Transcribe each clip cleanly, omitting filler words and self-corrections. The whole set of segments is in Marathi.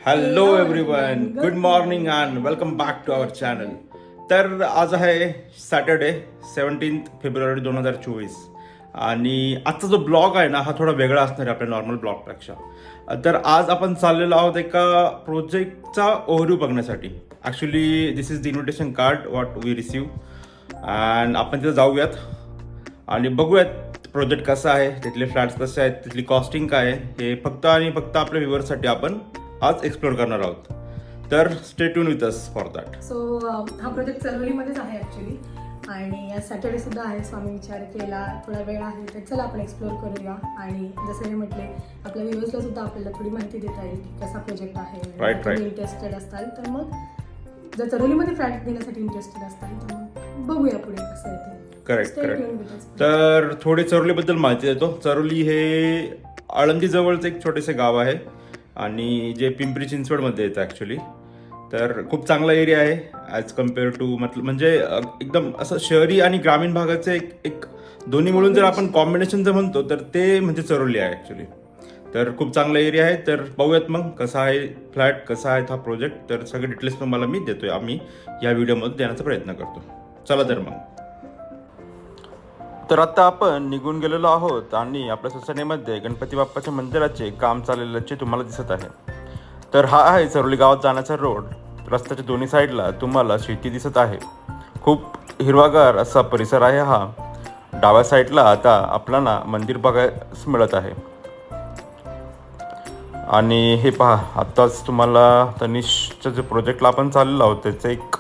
Hello everyone, good morning and welcome back to our channel. तर आज आहे सॅटर्डे 17 फेब्रुवारी 2024 आणि आजचा जो ब्लॉग आहे ना हा थोडा वेगळा असणार आहे आपल्या नॉर्मल ब्लॉगपेक्षा. तर आज आपण चाललेलो आहोत एका प्रोजेक्टचा ओव्हरव्ह्यू बघण्यासाठी. Actually this is the invitation card what we receive and आपण तिथं जाऊयात आणि बघूयात प्रोजेक्ट कसा आहे, तिथले फ्लॅट्स कसे आहेत, तिथली कॉस्टिंग काय आहे, हे फक्त आणि फक्त आपल्या व्ह्युअर्ससाठी आपण आज एक्सप्लोर करणार आहोत. तर stay tune with us for that. So हा प्रोजेक्ट चरवलीमध्येच आहे ॲक्च्युली आणि आज सॅटर्डे सुद्धा आहे. सो आम्ही विचार केला थोडा वेळ आहे तर चला आपण एक्सप्लोर करूया आणि जसं हे म्हटले आपल्या व्ह्युअर्सला सुद्धा आपल्याला थोडी माहिती देता येईल की कसा प्रोजेक्ट आहे. Right. इंटरेस्टेड असताल तर मग जर चरवलीमध्ये फ्लॅट घेण्यासाठी इंटरेस्टेड असताल तर मग बघूया पुढे कसं आहे ते. करेक्ट. तर थोडी चरोलीबद्दल माहिती देतो. चरोली हे आळंदी जवळचं एक छोटेसे गाव आहे आणि जे पिंपरी चिंचवडमध्ये येतं ॲक्च्युली. तर खूप चांगला एरिया आहे ॲज कम्पेअर टू म्हणजे एकदम असं शहरी आणि ग्रामीण भागाचं एक दोन्ही मिळून जर आपण कॉम्बिनेशन जर म्हणतो तर ते म्हणजे चरोली आहे ॲक्च्युली. तर खूप चांगला एरिया आहे. तर बघूयात मग कसा आहे फ्लॅट, कसा आहे हा प्रोजेक्ट. तर सगळे डिटेल्स तुम्हाला मी देतोय, आम्ही या व्हिडिओमध्ये देण्याचा प्रयत्न करतो. चला तर मग. तर आता आपण निघून गेलेलो आहोत आणि आपल्या सोसायटीमध्ये गणपती बाप्पाच्या मंदिराचे काम चाललेल्याचे तुम्हाला दिसत आहे. तर हा आहे चरोली गावात जाण्याचा रोड. रस्त्याच्या दोन्ही साईडला तुम्हाला शेती दिसत आहे. खूप हिरवागार असा परिसर आहे हा. डाव्या साईडला आता आपल्याला मंदिर बघायला मिळत आहे. आणि हे पहा, आत्ताच तुम्हाला तनिषच्या जे प्रोजेक्टला आपण चाललेलो आहोत त्याचा एक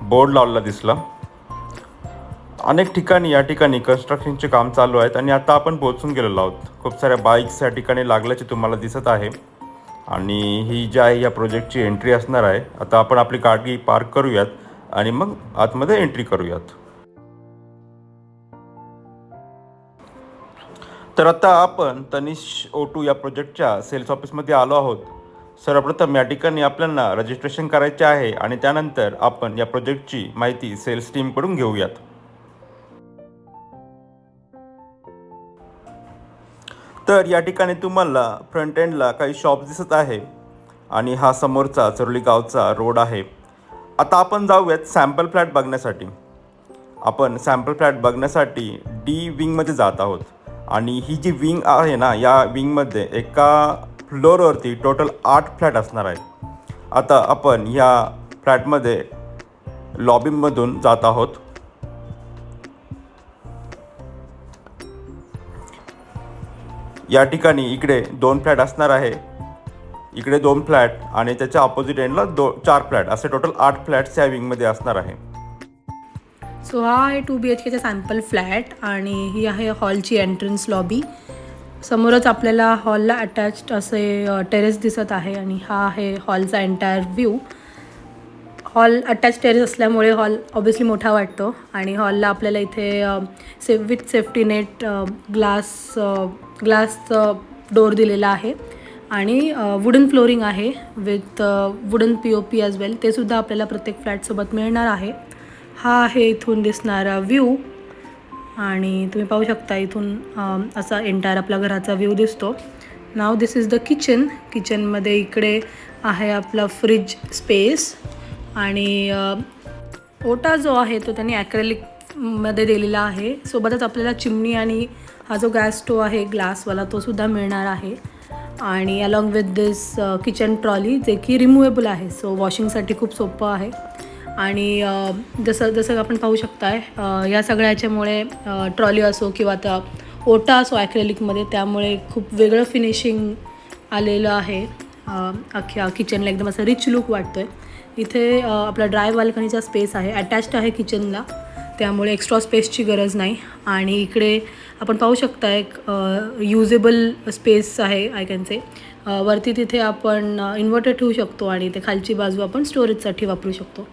बोर्ड लावलेला दिसला. अनेक ठिकाणी या ठिकाणी कन्स्ट्रक्शनचे काम चालू आहेत आणि आता आपण पोहोचून गेलेलो आहोत. खूप साऱ्या बाईक्स या ठिकाणी लागल्याचे तुम्हाला दिसत आहे आणि ही जी आहे या प्रोजेक्टची एंट्री असणार आहे. आता आपण आपली गाडी पार्क करूयात आणि मग आतमध्ये एंट्री करूयात. तर आता आपण तनिष O2 या प्रोजेक्टच्या सेल्स ऑफिसमध्ये आलो आहोत. सर्वप्रथम या ठिकाणी आपल्याला रजिस्ट्रेशन करायचे आहे आणि त्यानंतर आपण या प्रोजेक्टची माहिती सेल्स टीमकडून घेऊयात. तर या ठिकाणी तुम्हाला फ्रंट एंडला काही शॉप दिसत आहे आणि हा समोरचा चरोली गावचा रोड आहे. आता आपण जाऊयात सॅम्पल फ्लॅट बघण्यासाठी. आपण सॅम्पल फ्लॅट बघण्यासाठी डी विंगमध्ये जात आहोत आणि ही जी विंग आहे ना, या विंगमध्ये एका फ्लोअरवरती टोटल 8 फ्लॅट असणार आहेत. आता आपण या फ्लॅटमध्ये लॉबीमधून जात आहोत. या ठिकाणी इकडे 2 फ्लॅट असणार आहे, इकडे 2 फ्लॅट आणि त्याच्या ऑपोजिट एंडला 4 फ्लॅट, असे टोटल 8 फ्लॅट्स या विंगमध्ये असणार आहे. सो हा आहे 2 BHKचा सॅम्पल फ्लॅट आणि ही आहे हॉलची एंट्रन्स लॉबी. समोरच आपल्याला हॉलला अटॅच्ड असे टेरेस दिसत आहे आणि हा आहे हॉलचा entire view. Hall attach terrace असल्यामुळे हॉल ऑब्वियसली मोठा वाटतो आणि हॉलला आपल्याला इथे with safety net glass door दिलेला आहे आणि वुडन फ्लोरिंग आहे with wooden POP as well. ते सुद्धा आपल्याला प्रत्येक फ्लॅटसोबत मिळणार आहे. हा आहे इथून दिसणारा व्ह्यू आणि तुम्ही पाहू शकता इथून असा एंटायर आपल्या घराचा व्ह्यू दिसतो. Now this is the kitchen. किचनमध्ये इकडे आहे आपला फ्रीज स्पेस आणि ओटा जो आहे तो त्यांनी ॲक्रेलिकमध्ये दिलेला आहे. सोबतच आपल्याला चिमणी आणि हा जो गॅस स्टोव आहे ग्लासवाला तो सुद्धा मिळणार आहे आणि along with this kitchen trolley जे की रिमूवेबल आहे. सो वॉशिंगसाठी खूप सोपं आहे आणि जसं आपण पाहू शकताय या सगळ्याच्यामुळे ट्रॉली असो किंवा आता ओटा असो ॲक्रेलिकमध्ये, त्यामुळे खूप वेगळं फिनिशिंग आलेलं आहे. अख्ख्या किचनला एकदम असं रिच लुक वाटतो आहे. इथे आपला ड्राय बाल्कनीचा स्पेस आहे, अटॅच्ड आहे किचनला, त्यामुळे एक्स्ट्रा स्पेसची गरज नाही. आणि इकडे आपण पाहू शकता एक युजेबल स्पेस आहे आय कॅन से. वरती तिथे आपण इन्व्हर्टर ठेवू शकतो आणि ते खालची बाजू आपण स्टोरेजसाठी वापरू शकतो.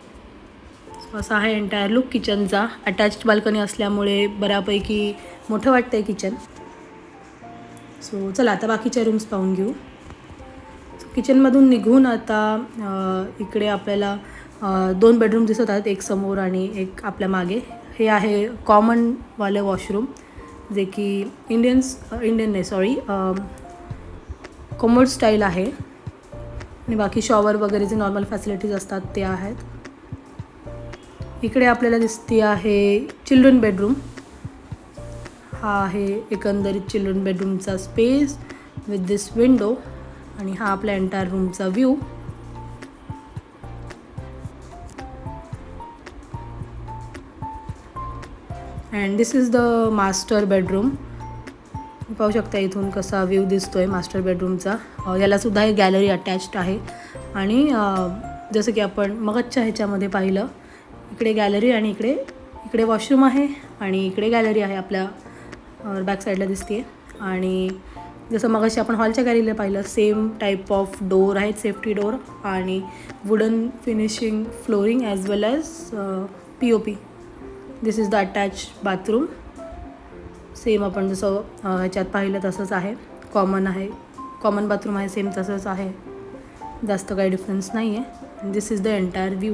सो असा आहे एंटायर लुक किचनचा. अटॅच्ड बाल्कनी असल्यामुळे बऱ्यापैकी मोठं वाटतं आहे किचन. सो चला आता बाकीच्या रूम्स पाहून घेऊ. किचनमधून निघून आता इकडे आपल्याला 2 बेडरूम दिसत आहेत, एक समोर आणि एक आपल्या मागे. हे आहे कॉमनवाले वॉशरूम जे की इंडियन नाही सॉरी कोमोड स्टाईल आहे. आणि बाकी शॉवर वगैरे जे नॉर्मल फॅसिलिटीज असतात ते आहेत. इकडे आपल्याला दिसते आहे चिल्ड्रन बेडरूम. हा आहे एकंदरीत चिल्ड्रन बेडरूमचा स्पेस विथ दिस विंडो आणि हा आपल्या एंटायर रूमचा view. And this is the master bedroom. पाहू शकता इथून कसा व्ह्यू दिसतोय मास्टर बेडरूमचा. यालासुद्धा एक गॅलरी अटॅच्ड आहे आणि जसं की आपण मगच्या ह्याच्यामध्ये पाहिलं, इकडे गॅलरी आणि इकडे वॉशरूम आहे आणि इकडे गॅलरी आहे आपल्या बॅक साईडला दिसते. आणि जसं मगाशी आपण हॉलच्या गॅलरीला पाहिलं, सेम टाईप ऑफ डोर आहेत, सेफ्टी डोर आणि wooden finishing flooring as well as POP. This is the attach bathroom. Same आपण जसं ह्याच्यात पाहिलं तसंच आहे. कॉमन बाथरूम आहे, सेम तसंच आहे, जास्त काही डिफरन्स नाही आहे. This is the entire view.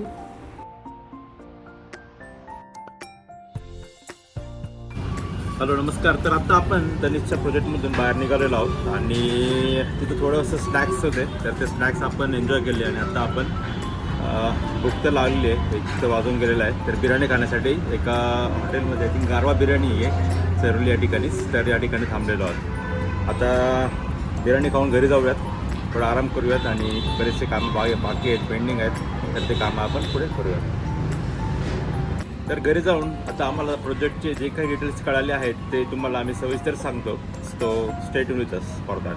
Hello नमस्कार. तर आता आपण तनिषच्या प्रोजेक्टमधून बाहेर निघालेलो आहोत आणि तिथं थोडंसं स्नॅक्स होते, तर ते स्नॅक्स आपण एन्जॉय केले आणि आता आपण भूक तर लागलेली आहे, तिथं वाजून गेलेलं आहे. तर बिर्याणी खाण्यासाठी एका हॉटेलमध्ये आय थिंक गारवा बिर्याणी आहे चरोली या ठिकाणीच, तर या ठिकाणी थांबलेलो आहोत. आता बिर्याणी खाऊन घरी जाऊयात, थोडा आराम करूयात आणि बरेचसे कामं बाकी आहेत, पेंडिंग आहेत, तर ते कामं आपण पुढे करूयात. तर घरी जाऊन आता आम्हाला प्रोजेक्टचे जे काही डिटेल्स कळाले आहेत ते तुम्हाला आम्ही सविस्तर सांगतो. So stay tune with us for that.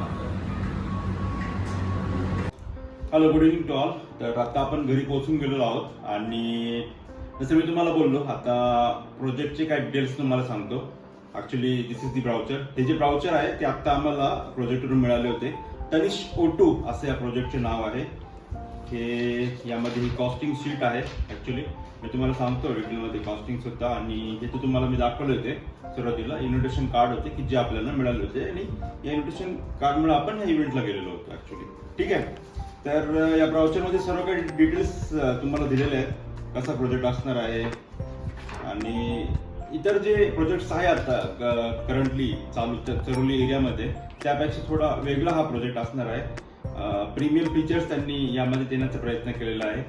Hello, good evening to all. तर आता आपण घरी पोहोचून गेलेलो आहोत आणि जसं मी तुम्हाला बोललो, आता प्रोजेक्टचे काही डिटेल्स तुम्हाला सांगतो. Actually this is the brochure. हे जे ब्राउचर आहे ते आत्ता आम्हाला प्रोजेक्टवरून मिळाले होते. तनिष O2 असे या प्रोजेक्टचे नाव आहे. हे यामध्ये ही कॉस्टिंग शीट आहे. ॲक्च्युली मी तुम्हाला सांगतो डिटेलमध्ये कॉस्टिंग सुद्धा, आणि हे तर तुम्हाला मी दाखवले होते सुरुवातीला. इन्व्हिटेशन कार्ड होते की जे आपल्याला मिळाले होते आणि या इन्व्हिटेशन कार्डमुळे आपण ह्या इव्हेंटला गेलेलो होतो ॲक्च्युली. ठीक आहे. तर या ब्राउचरमध्ये सर्व काही डिटेल्स तुम्हाला दिलेले आहेत, कसा प्रोजेक्ट असणार आहे आणि इतर जे प्रोजेक्ट्स आहे आता करंटली चालू चरोली एरियामध्ये त्यापेक्षा थोडा वेगळा हा प्रोजेक्ट असणार आहे. प्रीमियम फीचर्स त्यांनी यामध्ये देण्याचा प्रयत्न केलेला आहे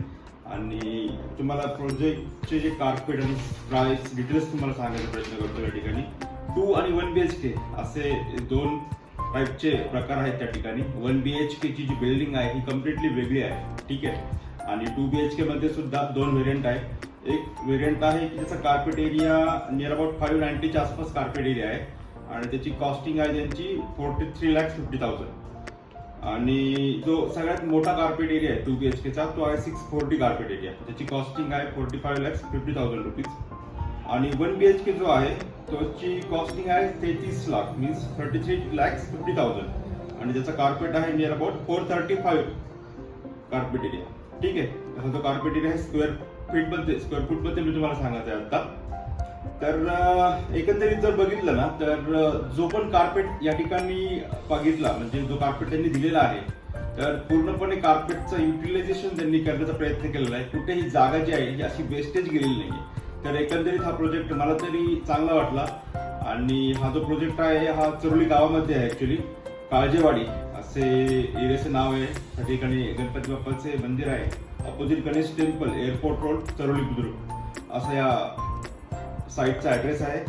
आणि तुम्हाला प्रोजेक्टचे जे कार्पेट आणि प्राइस डिटेल्स तुम्हाला सांगायचा प्रयत्न करतो. या ठिकाणी 2 आणि 1 BHK असे 2 टाईपचे प्रकार आहेत त्या ठिकाणी. 1 BHK ची जी बिल्डिंग आहे ही कम्प्लिटली वेगळी आहे. ठीक आहे. आणि 2 BHK मध्ये सुद्धा 2 व्हेरियंट आहे. एक व्हेरियंट आहे की त्याचा कार्पेट एरिया नियर अबाउट 590च्या आसपास कार्पेट एरिया आहे आणि त्याची कॉस्टिंग आहे त्यांची 43,50,000. आणि जो सगळ्यात मोठा कार्पेट एरिया आहे 2 BHKचा तो आहे 640 कार्पेट एरिया. त्याची कॉस्टिंग आहे 45,50,000 रुपीज. आणि 1 BHK जो आहे त्याची कॉस्टिंग आहे 33 लाख मीन्स 33,50,000 आणि त्याचा कार्पेट आहे नियर अबाउट 435 कार्पेट एरिया. ठीक आहे. हा जो कार्पेट एरिया आहे स्क्वेअर फूटमध्ये मी तुम्हाला सांगायचं आहे आता. तर एकंदरीत जर बघितलं ना तर जो पण कार्पेट या ठिकाणी बघितला म्हणजे जो कार्पेट त्यांनी दिलेला आहे तर पूर्णपणे कार्पेटचं युटिलायझेशन त्यांनी करण्याचा प्रयत्न केलेला आहे. कुठेही जागा जी आहे ही अशी वेस्टेज गेलेली नाही. तर एकंदरीत हा प्रोजेक्ट मला तरी चांगला वाटला. आणि हा जो प्रोजेक्ट आहे हा चरोली गावामध्ये आहे. ॲक्च्युली काळजेवाडी असे एरियाचं नाव आहे. त्या ठिकाणी गणपती बाप्पाचे मंदिर आहे. Opposite Ganesh temple, airport road, Charoli Budruk असा या साईटचा ॲड्रेस आहे.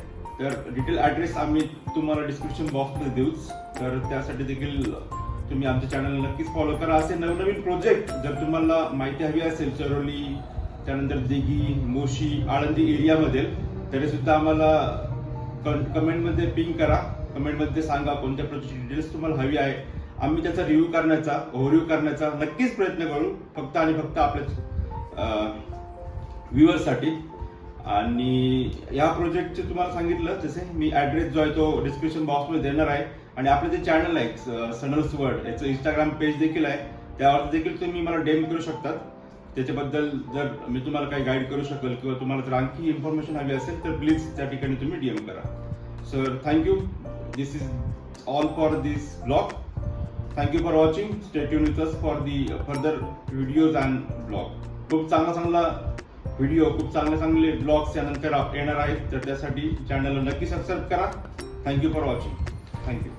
तर डिटेल ॲड्रेस आम्ही तुम्हाला डिस्क्रिप्शन बॉक्समध्ये देऊच. तर त्यासाठी देखील तुम्ही आमच्या चॅनलला नक्कीच फॉलो करा. असे नवनवीन प्रोजेक्ट जर तुम्हाला माहिती हवी असेल चरोली, त्यानंतर दिघी, मोशी, आळंदी एरियामध्ये, तरी सुद्धा आम्हाला कमेंटमध्ये पिंग करा. कमेंटमध्ये सांगा कोणत्या प्रोजेक्टची डिटेल्स तुम्हाला हवी आहे. आम्ही त्याचा रिव्ह्यू करण्याचा, ओव्हरव्ह्यू करण्याचा नक्कीच प्रयत्न करू, फक्त आणि फक्त आपल्या व्ह्युअर्ससाठी. आणि या प्रोजेक्टचे तुम्हाला सांगितलं जसे मी ॲड्रेस जो आहे तो डिस्क्रिप्शन बॉक्समध्ये देणार आहे. आणि आपलं जे चॅनल आहे सनल्स वर्ल्ड याचं इंस्टाग्राम पेज देखील आहे, त्यावर देखील तुम्ही मला DM करू शकतात. त्याच्याबद्दल जर मी तुम्हाला काही गाईड करू शकेल किंवा तुम्हाला जर आणखी इन्फॉर्मेशन हवी असेल तर प्लीज त्या ठिकाणी तुम्ही DM करा. Sir thank you. This is all for this blog. Thank you for watching. Stay tune with us for the further videos and blog. खूप चांगला व्हिडिओ, खूप चांगले ब्लॉग्स यानंतर येणार आहेत. तर त्यासाठी चॅनलला नक्की सबस्क्राईब करा. Thank you for watching. थँक्यू.